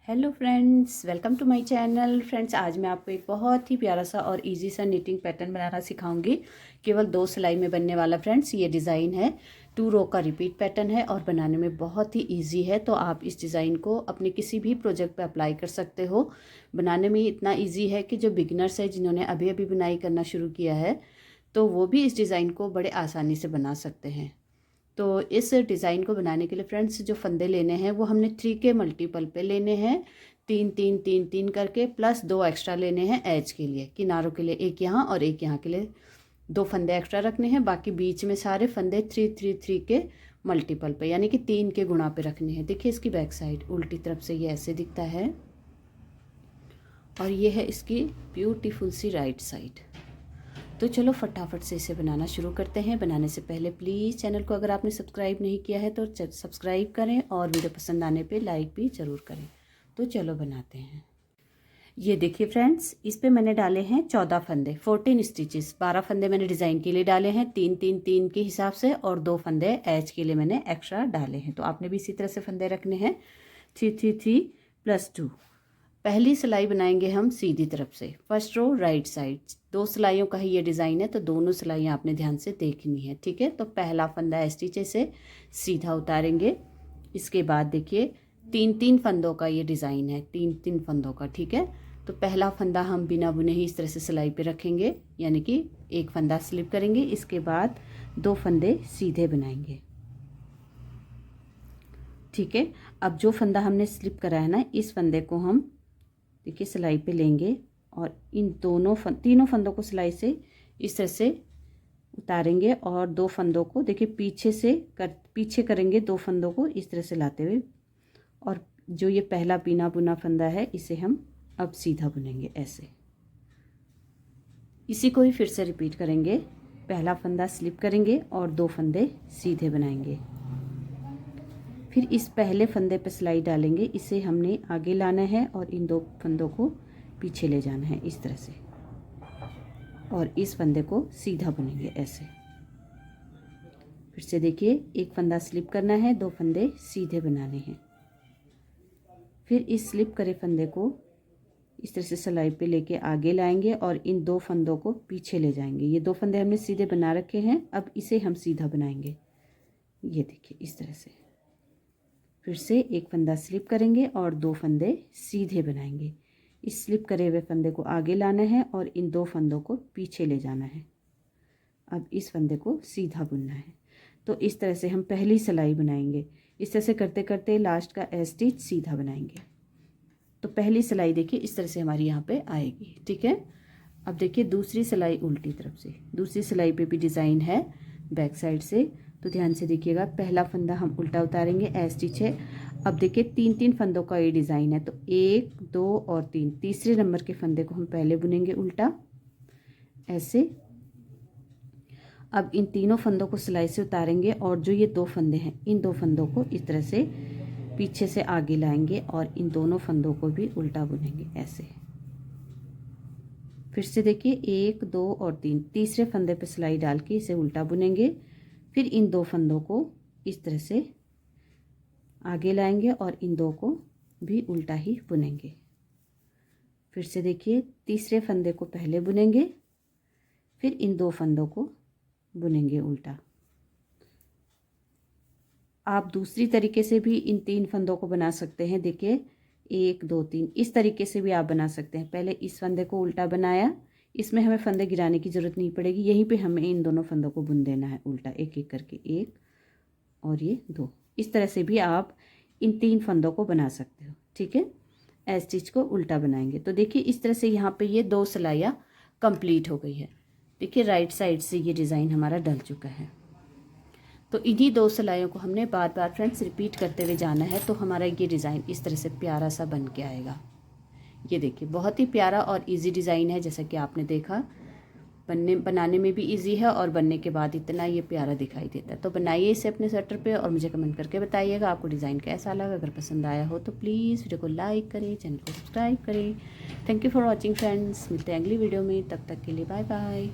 Hello friends, welcome to my channel. Friends, आज मैं आपको एक बहुत ही प्यारा सा और इजी सा निटिंग पैटर्न बनाना सिखाऊंगी। केवल 2 सिलाई में बनने वाला। फ्रेंड्स, ये डिज़ाइन है 2 रो का रिपीट पैटर्न है और बनाने में बहुत ही इजी है। तो आप इस डिज़ाइन को अपने किसी भी प्रोजेक्ट पे अप्लाई कर सकते हो। बनाने में इतना ईजी है कि जो बिगिनर्स है, जिन्होंने अभी अभी बुनाई करना शुरू किया है, तो वो भी इस डिज़ाइन को बड़े आसानी से बना सकते हैं। तो इस डिज़ाइन को बनाने के लिए फ्रेंड्स, जो फंदे लेने हैं वो हमने 3 के मल्टीपल पे लेने हैं। 3 3 3 3 करके प्लस 2 एक्स्ट्रा लेने हैं एज के लिए, किनारों के लिए एक यहाँ और एक यहाँ के लिए 2 फंदे एक्स्ट्रा रखने हैं। बाकी बीच में सारे फंदे 3 3 3 के मल्टीपल पे, यानी कि 3 के गुणा पे रखने हैं। देखिए, इसकी बैक साइड उल्टी तरफ से ये ऐसे दिखता है और ये है इसकी ब्यूटीफुल सी राइट साइड। तो चलो फटाफट से इसे बनाना शुरू करते हैं। बनाने से पहले प्लीज़ चैनल को अगर आपने सब्सक्राइब नहीं किया है तो सब्सक्राइब करें और वीडियो पसंद आने पे लाइक भी ज़रूर करें। तो चलो बनाते हैं। ये देखिए फ्रेंड्स, इस पे मैंने डाले हैं 14 फंदे, 14 स्टिचेस। 12 फंदे मैंने डिज़ाइन के लिए डाले हैं 3 3 3 के हिसाब से, और 2 फंदे एज के लिए मैंने एक्स्ट्रा डाले हैं। तो आपने भी इसी तरह से फंदे रखने हैं 3 3 3 प्लस 2। पहली सिलाई बनाएंगे हम सीधी तरफ से, फर्स्ट रो राइट साइड। 2 सिलाइयों का ही ये डिज़ाइन है, तो दोनों सिलाइयाँ आपने ध्यान से देखनी है, ठीक है। तो पहला फंदा इस नीचे से सीधा उतारेंगे। इसके बाद देखिए 3 3 फंदों का ये डिज़ाइन है, 3 3 फंदों का, ठीक है। तो पहला फंदा हम बिना बुने ही इस तरह से सिलाई पे रखेंगे, यानी कि एक फंदा स्लिप करेंगे। इसके बाद 2 फंदे सीधे बनाएंगे, ठीक है। अब जो फंदा हमने स्लिप करा है ना, इस फंदे को हम देखिए सिलाई पे लेंगे और इन तीनों फंदों को सिलाई से इस तरह से उतारेंगे और 2 फंदों को देखिए पीछे करेंगे, 2 फंदों को इस तरह से लाते हुए। और जो ये पहला बिना बुना फंदा है, इसे हम अब सीधा बुनेंगे ऐसे। इसी को ही फिर से रिपीट करेंगे। पहला फंदा स्लिप करेंगे और 2 फंदे सीधे बनाएंगे। फिर इस पहले फंदे पे सिलाई डालेंगे, इसे हमने आगे लाना है और इन 2 फंदों को पीछे ले जाना है इस तरह से, और इस फंदे को सीधा बुनेंगे ऐसे। फिर से देखिए, एक फंदा स्लिप करना है, 2 फंदे सीधे बनाने हैं। फिर इस स्लिप करे फंदे को इस तरह से सिलाई पे लेके आगे लाएंगे और इन 2 फंदों को पीछे ले जाएंगे। ये 2 फंदे हमने सीधे बना रखे हैं, अब इसे हम सीधा बनाएंगे। ये देखिए इस तरह से। फिर से एक फंदा स्लिप करेंगे और 2 फंदे सीधे बनाएंगे। इस स्लिप करे हुए फंदे को आगे लाना है और इन 2 फंदों को पीछे ले जाना है। अब इस फंदे को सीधा बुनना है। तो इस तरह से हम पहली सिलाई बनाएंगे। इस तरह से करते करते लास्ट का ए स्टिच सीधा बनाएंगे। तो पहली सिलाई देखिए इस तरह से हमारी यहाँ पे आएगी, ठीक है। अब देखिए दूसरी सिलाई उल्टी तरफ से। दूसरी सिलाई पे भी डिज़ाइन है बैक साइड से, तो ध्यान से देखिएगा। पहला फंदा हम उल्टा उतारेंगे, ए स्टिच है। अब देखिए 3 3 फंदों का ये डिज़ाइन है, तो 1 2 और 3, तीसरे नंबर के फंदे को हम पहले बुनेंगे उल्टा ऐसे। अब इन तीनों फंदों को सिलाई से उतारेंगे और जो ये 2 फंदे हैं, इन 2 फंदों को इस तरह से पीछे से आगे लाएंगे और इन दोनों फंदों को भी उल्टा बुनेंगे ऐसे। फिर से देखिए 1 2 और 3, तीसरे फंदे पे सिलाई डाल के इसे उल्टा बुनेंगे। फिर इन 2 फंदों को इस तरह से आगे लाएंगे और इन 2 को भी उल्टा ही बुनेंगे। फिर से देखिए तीसरे फंदे को पहले बुनेंगे, फिर इन 2 फंदों को बुनेंगे उल्टा। आप दूसरी तरीके से भी इन 3 फंदों को बना सकते हैं। देखिए 1 2 3, इस तरीके से भी आप बना सकते हैं। पहले इस फंदे को उल्टा बनाया, इसमें हमें फंदे गिराने की ज़रूरत नहीं पड़ेगी। यहीं पे हमें इन दोनों फंदों को बुन देना है उल्टा, एक एक करके, 1 और ये 2। इस तरह से भी आप इन 3 फंदों को बना सकते हो, ठीक है। ए स्टिच को उल्टा बनाएंगे। तो देखिए इस तरह से यहाँ पे ये 2 सिलाइयाँ कंप्लीट हो गई है। देखिए राइट साइड से ये डिज़ाइन हमारा डल चुका है। तो इन्हीं 2 सिलाइयों को हमने बार बार फ्रेंड्स रिपीट करते हुए जाना है, तो हमारा ये डिज़ाइन इस तरह से प्यारा सा बन के आएगा। ये देखिए बहुत ही प्यारा और इजी डिज़ाइन है, जैसा कि आपने देखा। बनाने में भी इजी है और बनने के बाद इतना ये प्यारा दिखाई देता है। तो बनाइए इसे अपने स्वेटर पे और मुझे कमेंट करके बताइएगा आपको डिज़ाइन कैसा लगा। अगर पसंद आया हो तो प्लीज़ वीडियो को लाइक करें, चैनल को सब्सक्राइब करें। Thank you for watching friends. मिलते हैं अगली वीडियो में, तब तक के लिए बाय बाय।